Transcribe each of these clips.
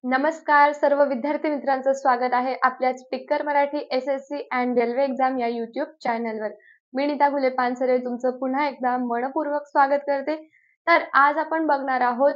नमस्कार सर्व विद्यार्थी मित्रांचं स्वागत आहे आपल्या speaker Marathi SSC and railway exam या युट्यूब चॅनलवर. मी नीता घुले पानसरे तुमचं पुन्हा एकदा मनपूर्वक स्वागत करते. तर आज आपण बघणार आहोत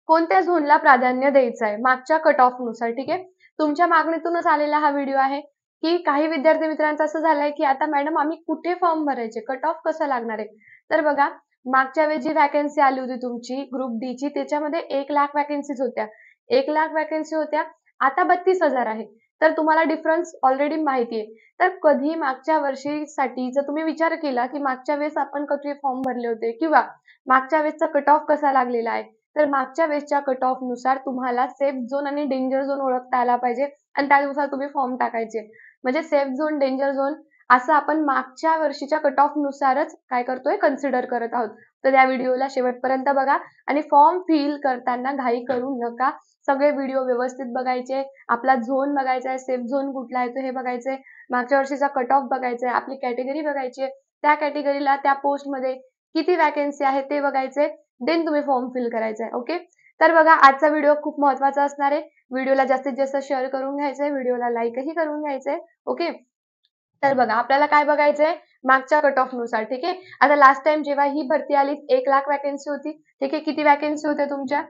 कोणत्या झोनला प्राधान्य द्यायचं आहे मागच्या कट ऑफ नुसार. ठीक आहे, तुमच्या मागणीतूनच आलेला हा व्हिडिओ आहे की काही विद्यार्थी मित्रांचं असं झालंय की आता मॅडम आम्ही कुठे फॉर्म भरायचे, कट ऑफ कसं लागणार आहे. तर बघा, मागच्या वेळी जी वॅकन्सी आली होती तुमची ग्रुप डी ची त्याच्यामध्ये 1,00,000 वॅकन्सीज होत्या. 1,00,000 वॅकन्सी होत्या, आता 32,000 आहे. तर तुम्हाला डिफरन्स ऑलरेडी माहिती आहे. तर कधी मागच्या वर्षीसाठी जर तुम्ही विचार केला की मागच्या वेळेस आपण कसे फॉर्म भरले होते किंवा मागच्या वेळेसचा कट ऑफ कसा लागलेला आहे, तर मागच्या वेळेसच्या कट ऑफ नुसार तुम्हाला सेफ झोन आणि डेंजर झोन ओळखता आला पाहिजे आणि त्यानुसार तुम्ही फॉर्म टाकायचे. म्हणजे सेफ झोन, डेंजर झोन असं आपण मागच्या वर्षीच्या कट ऑफ नुसारच काय करतोय, कन्सिडर करत आहोत. तर या व्हिडिओला शेवटपर्यंत बघा आणि फॉर्म फिल करताना घाई करू नका. सगळे व्हिडिओ व्यवस्थित बघायचे, आपला झोन बघायचा आहे, सेफ झोन कुठला आहे तो हे बघायचंय, मागच्या वर्षीचा कट ऑफ बघायचा आहे, आपली कॅटेगरी बघायची आहे, त्या कॅटेगरीला त्या पोस्टमध्ये किती वॅकन्सी आहे ते बघायचे, देन तुम्ही फॉर्म फिल करायचा आहे. ओके, तर बघा आजचा व्हिडिओ खूप महत्वाचा असणार आहे. व्हिडिओला जास्तीत जास्त शेअर करून घ्यायचंय, व्हिडिओला लाईकही करून घ्यायचंय. ओके, तर बघा आपल्याला काय बघायचंय मागच्या कट ऑफ नुसार. ठीक आहे, आता लास्ट टाइम जेव्हा ही भरती आली 1,00,000 वॅकन्सी होती. ठीक आहे, किती वॅकन्सी होत्या तुमच्या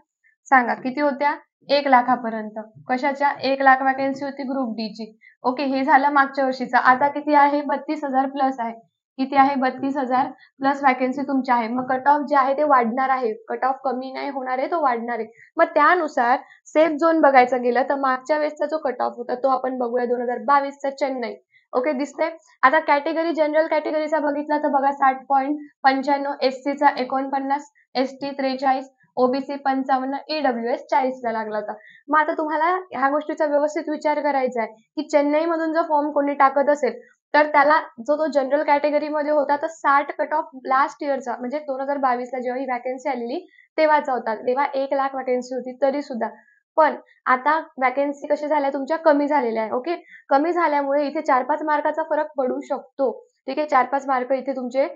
सांगा, किती होत्या? 1,00,000पर्यंत. कशाच्या? 1,00,000 वॅकन्सी होती ग्रुप डी ची. ओके, हे झालं मागच्या वर्षीचं. आता किती आहे? 32,000 प्लस आहे. किती आहे? 32,000 प्लस वॅकन्सी तुमची आहे. मग कट ऑफ जे आहे ते वाढणार आहे. कट ऑफ कमी नाही होणार आहे, तो वाढणार आहे. मग त्यानुसार सेफ झोन बघायचं गेलं तर मागच्या वेळेसचा जो कट ऑफ होता तो आपण बघूया 2022चा चेन्नई. ओके, दिसतंय. आता कॅटेगरी जनरल कॅटेगरीचा बघितला तर बघा 60.95, एससीचा 49, एसटी 43, ओबीसी 55, ईडब्ल्यूएस 40 ला लागला होता. मग आता तुम्हाला ह्या गोष्टीचा व्यवस्थित विचार करायचा आहे की चेन्नई मधून जर फॉर्म कोणी टाकत असेल तर त्याला जो तो जनरल कॅटेगरीमध्ये होता तर 60 कट ऑफ लास्ट इयरचा म्हणजे 2022ला जेव्हा ही वॅकन्सी आलेली तेव्हाचा होता. तेव्हा 1,00,000 वॅकन्सी होती तरी सुद्धा. पण आता वॅकन्सी कशा झाल्या तुमच्या, कमी झालेल्या आहे. ओके, कमी झाल्यामुळे इथे 4-5 मार्काचा फरक पडू शकतो. ठीक आहे, 4-5 मार्क इथे तुमचे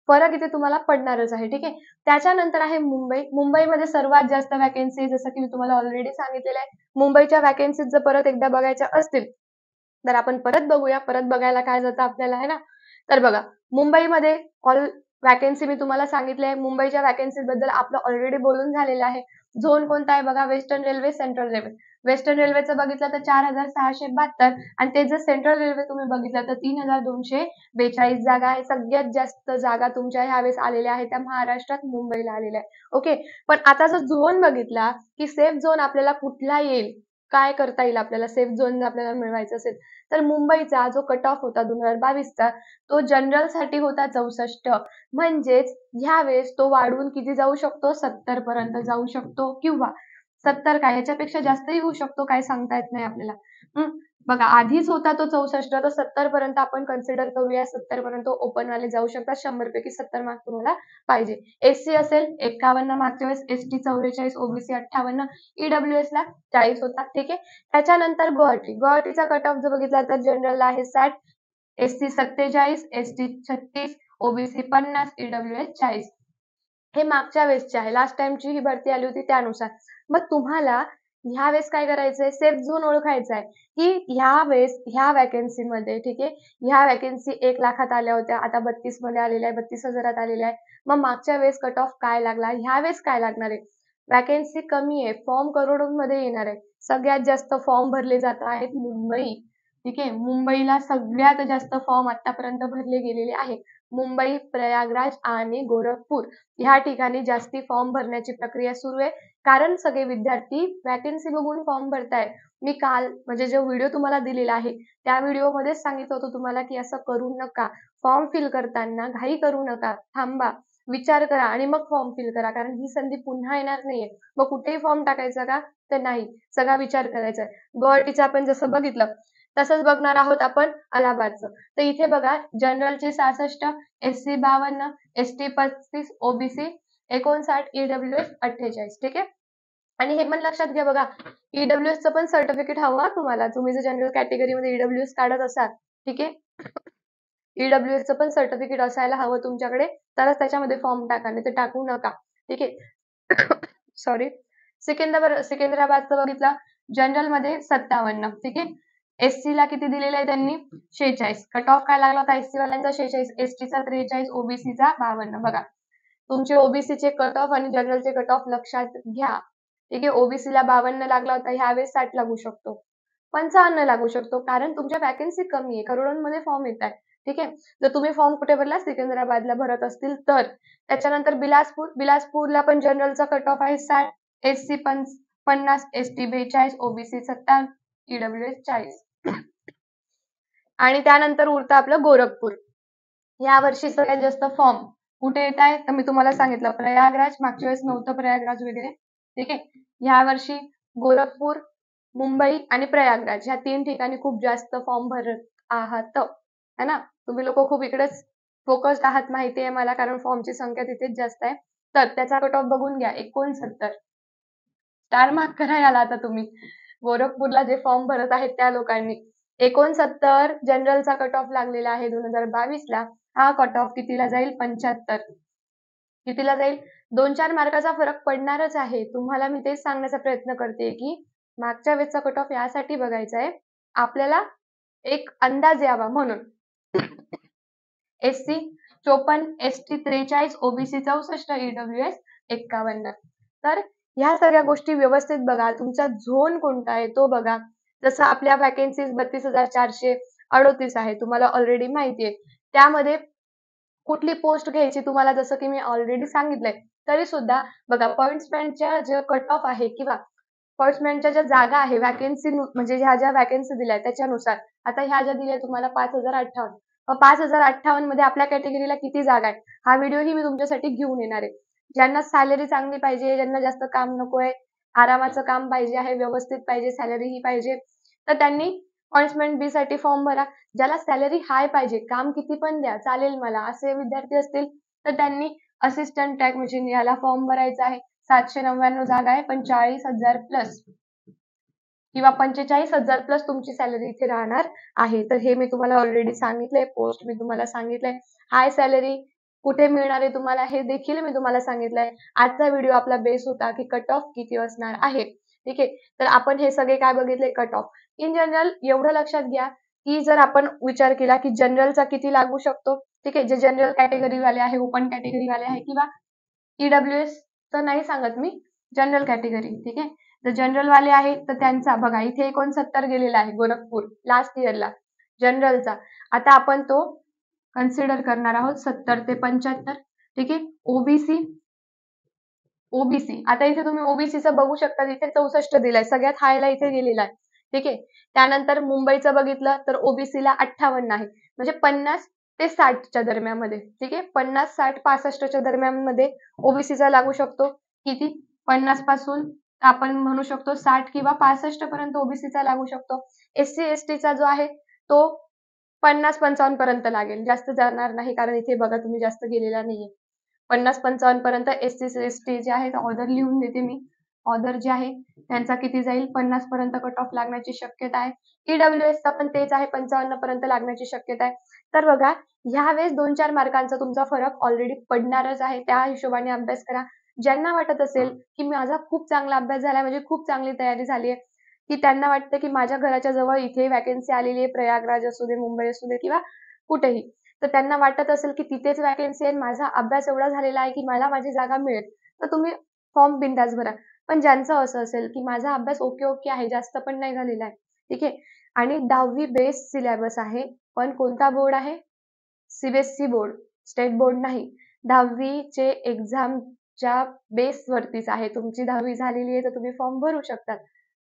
फरक इथे तुम्हाला पडणारच आहे. ठीक आहे, त्याच्यानंतर आहे मुंबई. मुंबईमध्ये सर्वात जास्त वॅकन्सी जसं की मी तुम्हाला ऑलरेडी सांगितलेलं आहे. मुंबईच्या वॅकन्सीज जर परत एकदा बघायच्या असतील तर आपण परत बघूया. परत बघायला काय जातं आपल्याला, आहे ना. तर बघा, मुंबईमध्ये ऑल वॅकन्सी मी तुम्हाला सांगितले आहे. मुंबईच्या वॅकन्सी बद्दल आपलं ऑलरेडी बोलून झालेलं आहे. झोन कोणता आहे बघा, western railway, central railway. Western रेल्वेचं बघितलं तर 4,672 आणि ते जर सेंट्रल रेल्वे तुम्ही बघितलं तर 3,242 जागा आहे. सगळ्यात जास्त जागा तुमच्या ह्यावेळेस आलेल्या आहेत त्या महाराष्ट्रात मुंबईला आलेल्या आहे. ओके, पण आता जर झोन बघितला की सेफ झोन आपल्याला कुठला येईल, काय करता येईल आपल्याला सेफ झोन आपल्याला मिळवायचं असेल तर मुंबईचा जो कट ऑफ होता 2022चा तो जनरल साठी होता 64. म्हणजेच ह्यावेळेस तो वाढून किती जाऊ शकतो, 70 पर्यंत जाऊ शकतो किंवा 70 काय याच्यापेक्षा जास्तही होऊ शकतो, काय सांगता येत नाही आपल्याला. बघा आधीच होता तो 64 तर 70 पर्यंत आपण कन्सिडर करूया. 70 पर्यंत ओपन वाले जाऊ शकतात. 100 पैकी 70 मार्क तुम्हाला पाहिजे. एससी असेल 51 मागच्या वेळेस, एसटी 44, ओबीसी 58, ईडब्ल्यूएस ला 40 होता. ठीक आहे, त्याच्यानंतर गुवाहाटी. गुवाहाटीचा कट ऑफ जर बघितला तर जनरल आहे 60, एससी 47, एसटी 36, ओबीसी 50, ईडब्ल्यूएस 40. हे मागच्या वेळेसचे आहे. लास्ट टाइमची ही भरती आली होती त्यानुसार. मग तुम्हाला ह्या वेळेस काय करायचंय, सेफ झोन ओळखायचा आहे की ह्या वेळेस ह्या वॅकन्सीमध्ये. ठीक आहे, ह्या वॅकन्सी 1,00,000 आल्या होत्या, आता 32 मध्ये आलेल्या आहे, 32,000 आलेल्या आहे. मग मागच्या वेळेस कट ऑफ काय लागला, ह्या वेळेस काय लागणार आहे. वॅकन्सी कमी आहे, फॉर्म करोडोंमध्ये येणार आहे. सगळ्यात जास्त फॉर्म भरले जात आहेत मुंबई. ठीक आहे, मुंबईला सगळ्यात जास्त फॉर्म आतापर्यंत भरले गेलेले आहे. मुंबई, प्रयागराज आणि गोरखपूर ह्या ठिकाणी जास्ती फॉर्म भरण्याची प्रक्रिया सुरू आहे. कारण सगळे विद्यार्थी वॅकन्सी बघून फॉर्म भरतायत. मी काल म्हणजे जो व्हिडिओ तुम्हाला दिलेला आहे त्या व्हिडिओमध्येच सांगितलं होतं तुम्हाला की असं करू नका. फॉर्म फिल करताना घाई करू नका, थांबा, विचार करा आणि मग फॉर्म फिल करा. कारण ही संधी पुन्हा येणार नाहीये. मग कुठेही फॉर्म टाकायचा का, तर नाही, सगळा विचार करायचा आहे. गुवाहाटीचं आपण जसं बघितलं तसंच बघणार आहोत आपण अलाहाबादचं. तर इथे बघा जनरलचे 66, एससी 52, एसटी 35, ओबीसी 59, ईडब्ल्यूएस 48. ठीक आहे, आणि हे पण लक्षात घ्या बघा, ईडब्ल्यूएसचं पण सर्टिफिकेट हवं तुम्हाला. तुम्ही जर जनरल कॅटेगरीमध्ये ईडब्ल्यूएस काढत असाल, ठीक आहे, ईडब्ल्यूएसचं पण सर्टिफिकेट असायला हवं तुमच्याकडे, तरच त्याच्यामध्ये फॉर्म टाका, नाही तर टाकू नका. ठीक आहे, सॉरी. सिकंदराबादचं बघितलं जनरल मध्ये 57, ठीक आहे. एससी ला किती दिलेलं आहे त्यांनी? 46. कट ऑफ काय लागला होता एससी वाल्यांचा? 46, एसटीचा 43, ओबीसीचा 52. बघा, तुमचे ओबीसीचे कट ऑफ आणि जनरलचे कट ऑफ लक्षात घ्या. ठीक आहे. ओबीसीला 52 लागला होता, ह्यावेळेस 60 लागू शकतो, 55 लागू शकतो, कारण तुमच्या वॅकन्सी कमी आहे, करोडोंमध्ये फॉर्म येत आहे. ठीक आहे. जर तुम्ही फॉर्म कुठे भरला? सिकंदराबादला भरत असतील तर. त्याच्यानंतर बिलासपूरला पण जनरलचा कट ऑफ आहे 60, एससी 50, एसटी 42, ओबीसी 57, ईडब्ल्यूएस 40. आणि त्यानंतर उरतं आपलं गोरखपूर. या वर्षी सगळ्यात जास्त फॉर्म कुठे येत आहे? तर मी तुम्हाला सांगितलं प्रयागराज, मागच्या वेळेस नव्हतं प्रयागराज वगैरे. ठीक आहे. या वर्षी गोरखपूर, मुंबई आणि प्रयागराज ह्या 3 ठिकाणी खूप जास्त फॉर्म भरत आहात, है ना? तुम्ही लोक खूप इकडेच फोकस्ड आहात माहिती आहे मला, कारण फॉर्मची संख्या तिथेच जास्त आहे. तर त्याचा कट ऑफ बघून घ्या, 69. स्टार मार्क करा याला आता तुम्ही. गोरखपूरला जे फॉर्म भरत आहेत त्या लोकांनी 69 जनरलचा कट ऑफ लागलेला आहे 2022 ला. हा कट ऑफ कितीला जाईल? 75. कितीला जाईल? 2-4 मार्काचा फरक पडणारच आहे. तुम्हाला मी तेच सांगण्याचा प्रयत्न करते की मागच्या वेळेसचा कट ऑफ यासाठी बघायचा आहे, आपल्याला एक अंदाज यावा म्हणून. SC 54, ST 43, OBC 64, EWS 51. तर ह्या सगळ्या गोष्टी व्यवस्थित बघा. तुमचा झोन कोणता आहे तो बघा. जसं आपल्या वॅकन्सीज 32,438 आहे, तुम्हाला ऑलरेडी माहिती आहे. त्यामध्ये कुठली पोस्ट घ्यायची तुम्हाला जसं की मी ऑलरेडी सांगितलंय. तरी सुद्धा बघा, पॉइंट्समॅनच्या जे कट ऑफ आहे किंवा पॉइंट्समॅनच्या ज्या जागा आहे वॅकन्सी म्हणजे ह्या ज्या वॅकन्सी दिल्या त्याच्यानुसार, आता ह्या ज्या दिल्या तुम्हाला 5058, 5058 मध्ये आपल्या कॅटेगरीला किती जागा आहे हा व्हिडिओही मी तुमच्यासाठी घेऊन येणार आहे. ज्यांना सॅलरी चांगली पाहिजे, ज्यांना जास्त काम नकोय, आरामाचं काम पाहिजे आहे, व्यवस्थित पाहिजे, सॅलरी ही पाहिजे, तर त्यांनी पॉइंट्समॅन बी साठी फॉर्म भरा. ज्याला सॅलरी हाय पाहिजे, काम किती पण द्या चालेल मला, असे विद्यार्थी असतील तर त्यांनी असिस्टंट टॅग मशीन याला फॉर्म भरायचा आहे. 799 जागा आहे, पण 40,000 प्लस किंवा 45,000 प्लस तुमची सॅलरी इथे राहणार आहे. तर हे मी तुम्हाला ऑलरेडी सांगितलंय, पोस्ट मी तुम्हाला सांगितलंय. हाय सॅलरी कुठे मिळणार आहे तुम्हाला हे देखील मी तुम्हाला सांगितलंय. आजचा व्हिडिओ आपला बेस होता की कट ऑफ किती असणार आहे. ठीक आहे. तर आपण हे सगळे काय बघितले? Cut off. इन जनरल एवढं लक्षात घ्या की जर आपण विचार केला की जनरलचा किती लागू शकतो, ठीक आहे, जे जनरल कॅटेगरी वाले आहे, ओपन कॅटेगरी वाले आहे किंवा ईडब्ल्यूएस तर नाही सांगत मी, जनरल कॅटेगरी. ठीक आहे. तर जनरल वाले आहेत तर त्यांचा बघा इथे 69 गेलेला आहे गोरखपूर लास्ट इयरला जनरलचा. आता आपण तो कन्सिडर करणार आहोत 70 ते 75. ठीक आहे. ओबीसी आता इथे तुम्ही ओबीसीचं बघू शकता, इथे 64 दिलाय, सगळ्यात हायला इथे गेलेला आहे. ठीक आहे. त्यानंतर मुंबईचं बघितलं तर ओबीसीला 58 आहे, म्हणजे 50 ते 60च्या दरम्यानमध्ये. ठीक आहे. 50, 60, 65च्या दरम्यानमध्ये ओबीसीचा लागू शकतो. किती? 50 पासून आपण म्हणू शकतो 60 किंवा 65 पर्यंत ओबीसीचा लागू शकतो. एससी एसटीचा जो आहे तो 50-55 पर्यंत लागेल, जास्त जाणार नाही, कारण इथे बघा तुम्ही जास्त गेलेला नाहीये. 50-55 पर्यंत एससी एसटी जे आहेत, ऑर्डर लिहून देते मी. ऑर्डर जे आहे त्यांचा किती जाईल? 50 पर्यंत कट ऑफ लागण्याची शक्यता आहे. ईडब्ल्यूएसचा पण तेच आहे, 55 पर्यंत लागण्याची शक्यता आहे. तर बघा, ह्यावेळेस 2-4 मार्कांचा तुमचा फरक ऑलरेडी पडणारच आहे. त्या हिशोबाने अभ्यास करा. ज्यांना वाटत असेल की माझा खूप चांगला अभ्यास झालाय, म्हणजे खूप चांगली तयारी झाली आहे, की त्यांना वाटतं की माझ्या घराच्या जवळ इथे वॅकन्सी आलेली आहे, प्रयागराज असू दे, मुंबई असू दे किंवा कुठेही, तर त्यांना वाटत असेल की तिथेच वॅकन्सी आहे, माझा अभ्यास एवढा झालेला आहे की मला माझी जागा मिळेल, तर तुम्ही फॉर्म बिनधास्त भरा. पण ज्यांचं असं असेल की माझा अभ्यास ओके ओके आहे, जास्त पण नाही झालेला आहे, ठीक आहे, आणि 10वी बेस सिलेबस आहे, पण कोणता बोर्ड आहे? सीबीएसई बोर्ड, स्टेट बोर्ड नाही. 10वीचे एक्झामच्या बेसवरतीच आहे. तुमची 10वी झालेली आहे तर तुम्ही फॉर्म भरू शकतात.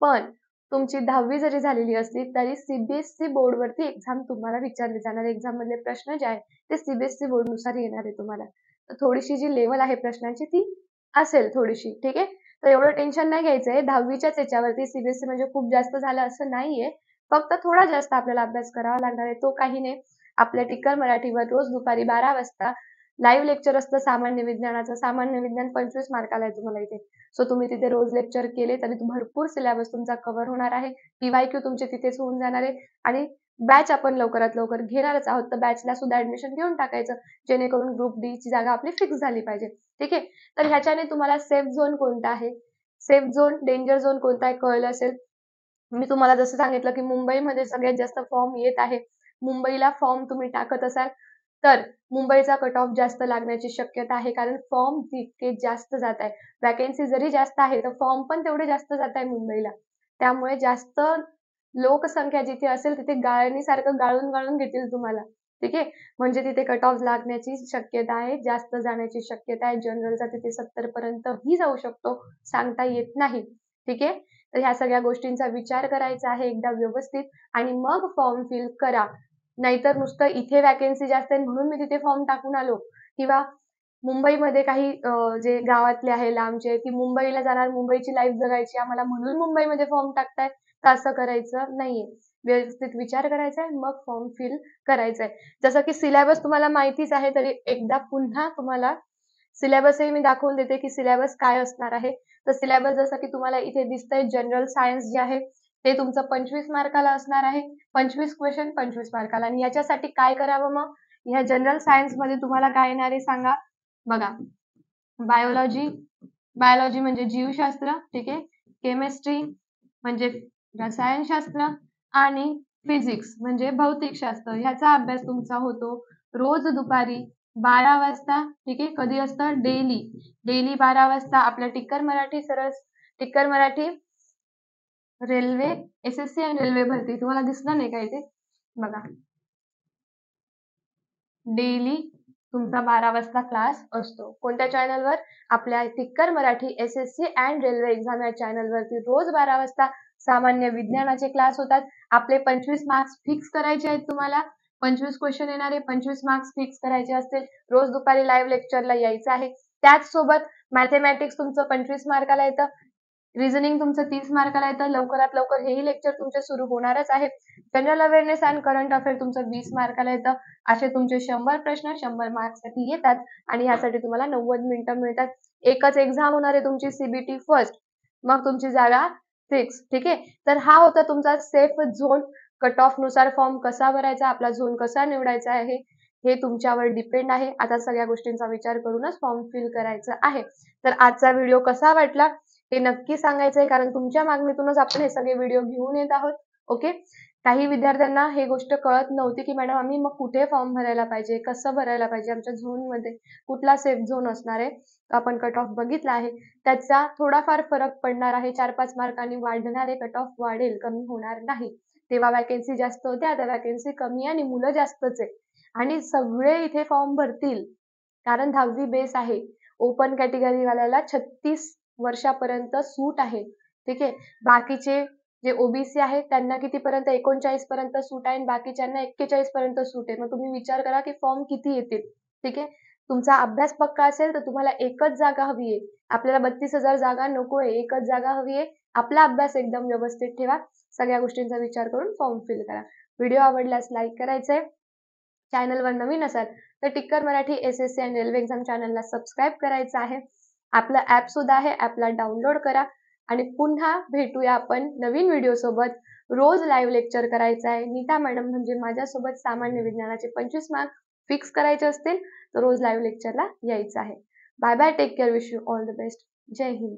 पण तुमची 10वी जरी झालेली असली तरी सीबीएसई बोर्डवरती एक्झाम तुम्हाला विचारले जाणार. एक्झाम मधले प्रश्न जे आहेत ते सीबीएसई बोर्डनुसार येणार आहे तुम्हाला. तर थोडीशी जी लेवल आहे प्रश्नांची ती असेल थोडीशी. ठीक आहे. तर एवढं टेन्शन नाही घ्यायचंय. 10वीच्याच याच्यावरती सीबीएसई म्हणजे खूप जास्त झालं असं नाहीये. फक्त थोडा जास्त आपल्याला अभ्यास करावा लागणार आहे. तो काही नाही. आपल्या टिक्कर मराठीवर रोज दुपारी 12 वाजता लाईव्ह लेक्चर असतं सामान्य विज्ञानाचं. सामान्य विज्ञान 25 मार्काला आहे तुम्हाला इथे. सो तुम्ही तिथे रोज लेक्चर केले तरी भरपूर सिलेबस तुमचा कव्हर होणार आहे. पीवायक्यू तुमचे तिथेच होऊन जाणार आहे आणि बॅच आपण लवकरात लवकर घेणारच आहोत. तर बॅचला सुद्धा ऍडमिशन घेऊन टाकायचं, जेणेकरून ग्रुप डी ची जागा आपली फिक्स झाली पाहिजे. ठीक आहे. तर ह्याच्याने तुम्हाला सेफ झोन कोणता आहे, सेफ झोन, डेंजर झोन कोणता आहे कळलं असेल. मी तुम्हाला जसं सांगितलं की मुंबईमध्ये सगळ्यात जास्त फॉर्म येत आहे. मुंबईला फॉर्म तुम्ही टाकत असाल तर मुंबईचा कट ऑफ जास्त लागण्याची शक्यता आहे, कारण फॉर्म तितके जास्त जात आहे. वॅकन्सी जरी जास्त आहे तर फॉर्म पण तेवढे जास्त जात आहे मुंबईला. त्यामुळे जास्त लोकसंख्या जिथे असेल तिथे गाळणीसारखं गाळून गाळून घेतील तुम्हाला. ठीक आहे. म्हणजे तिथे कट ऑफ लागण्याची शक्यता आहे, जास्त जाण्याची शक्यता आहे. जनरलचा तिथे 70 पर्यंतही जाऊ शकतो, सांगता येत नाही. ठीक आहे. तर ह्या सगळ्या गोष्टींचा विचार करायचा आहे एकदा व्यवस्थित आणि मग फॉर्म फिल करा. नाहीतर नुसतं इथे वॅकन्सी जास्त आहे म्हणून मी तिथे फॉर्म टाकून आलो किंवा मुंबईमध्ये काही जे गावातले आहे लांबचे की मुंबईला जाणार, मुंबईची लाईफ जगायची आम्हाला म्हणून मुंबईमध्ये फॉर्म टाकताय, तर असं करायचं नाहीये. व्यवस्थित विचार करायचा आहे, मग फॉर्म फिल करायचा आहे. जसं की सिलेबस तुम्हाला माहितीच आहे, तरी एकदा पुन्हा तुम्हाला सिलेबसही मी दाखवून देते की सिलेबस काय असणार आहे. तर सिलेबस जसं की तुम्हाला इथे दिसतंय, जनरल सायन्स जे आहे ते तुमचं 25 मार्काला असणार आहे. 25 क्वेशन 25 मार्काला. आणि याच्यासाठी काय करावं मग? ह्या जनरल सायन्समध्ये तुम्हाला काय येणार आहे सांगा? बघा, बायोलॉजी, बायोलॉजी म्हणजे जीवशास्त्र, ठीक आहे. केमिस्ट्री म्हणजे रसायनशास्त्र आणि फिजिक्स म्हणजे भौतिकशास्त्र. ह्याचा अभ्यास तुमचा होतो रोज दुपारी 12 वाजता. ठीक आहे. कधी असतं? डेली. डेली 12 वाजता आपल्या टिक्कर मराठी टिक्कर मराठी रेल्वे एसएससी आणि रेल्वे भरती. तुम्हाला दिसलं नाही का इथे? बघा, डेली तुमचा 12 वाजता क्लास असतो. कोणत्या चॅनलवर? आपल्या Tickr Marathi SSC and railway exam या चॅनलवरती रोज 12 वाजता सामान्य विज्ञानाचे क्लास होतात. आपले 25 मार्क्स फिक्स करायचे आहेत तुम्हाला. 25 क्वेश्चन येणारे, 25 मार्क्स फिक्स करायचे असतील. रोज दुपारी लाईव्ह लेक्चरला यायचं आहे. त्याचसोबत मॅथेमॅटिक्स तुमचं 25 मार्काला येतं. रिझनिंग तुमचं 30 मार्काला येतं. लवकरात लवकर हेही लेक्चर तुमचे सुरू होणारच आहे. General awareness and current affair तुमचं 20 मार्काला येतं. असे तुमचे 100 प्रश्न 100 मार्क्ससाठी येतात आणि यासाठी तुम्हाला 90 मिनिटं मिळतात. एकच एक्झाम होणार आहे तुमची सीबीटी फर्स्ट. मग तुमची जागा फिक्स. ठीक आहे. तर हा होता तुमचा सेफ झोन. कट ऑफ नुसार फॉर्म कसा भरायचा, आपला झोन कसा निवडायचा आहे हे तुमच्यावर डिपेंड आहे. आता सगळ्या गोष्टींचा विचार करूनच फॉर्म फिल करायचं आहे. तर आजचा व्हिडिओ कसा वाटला हे नक्की सांगायचंय, कारण तुमच्या मागणीतूनच आपण हे सगळे व्हिडिओ घेऊन येत आहोत. ओके. काही विद्यार्थ्यांना हे गोष्ट कळत नव्हती की मॅडम आम्ही मग कुठे फॉर्म भरायला पाहिजे, कसं भरायला पाहिजे, आमच्या झोनमध्ये कुठला सेफ झोन असणार आहे. आपण कट ऑफ बघितला आहे. त्याचा थोडाफार फरक पडणार आहे. 4-5 मार्कांनी वाढणार आहे. कट ऑफ वाढेल, कमी होणार नाही. तेव्हा वॅकन्सी जास्त होत्या, आता वॅकन्सी कमी आहे आणि मुलं जास्तच आहे. आणि सगळे इथे फॉर्म भरतील, कारण 10वी बेस आहे. ओपन कॅटेगरी वाल्याला 36 वर्षापर्यंत सूट आहे. ठीक आहे. बाकीचे जे ओबीसी आहेत त्यांना कितीपर्यंत? 39 पर्यंत सूट आहे आणि बाकीच्यांना 41 पर्यंत सूट आहे. मग तुम्ही विचार करा की फॉर्म किती येतील. ठीक आहे. तुमचा अभ्यास पक्का असेल तर तुम्हाला एकच जागा हवी आहे. आपल्याला 32,000 जागा नको आहे. एकच जागा हवी आहे. आपला अभ्यास एकदम व्यवस्थित ठेवा. सगळ्या गोष्टींचा विचार करून फॉर्म फिल करा. व्हिडिओ आवडल्यास लाईक करायचंय. चॅनलवर नवीन असाल तर टिक्कर मराठी एसएससी आणि रेल्वे एक्झाम चॅनलला सबस्क्राईब करायचं आहे. आपलं ॲप सुद्धा आहे. ॲपला डाउनलोड करा आणि पुन्हा भेटूया आपण नवीन व्हिडिओ सोबत. रोज लाईव्ह लेक्चर करायचं आहे. नीता मॅडम म्हणजे माझ्यासोबत सामान्य विज्ञानाचे 25 मार्क फिक्स करायचे असतील तर रोज लाईव्ह लेक्चरला यायचं आहे. Bye bye. Take care. Wish you all the best. जय हिंद.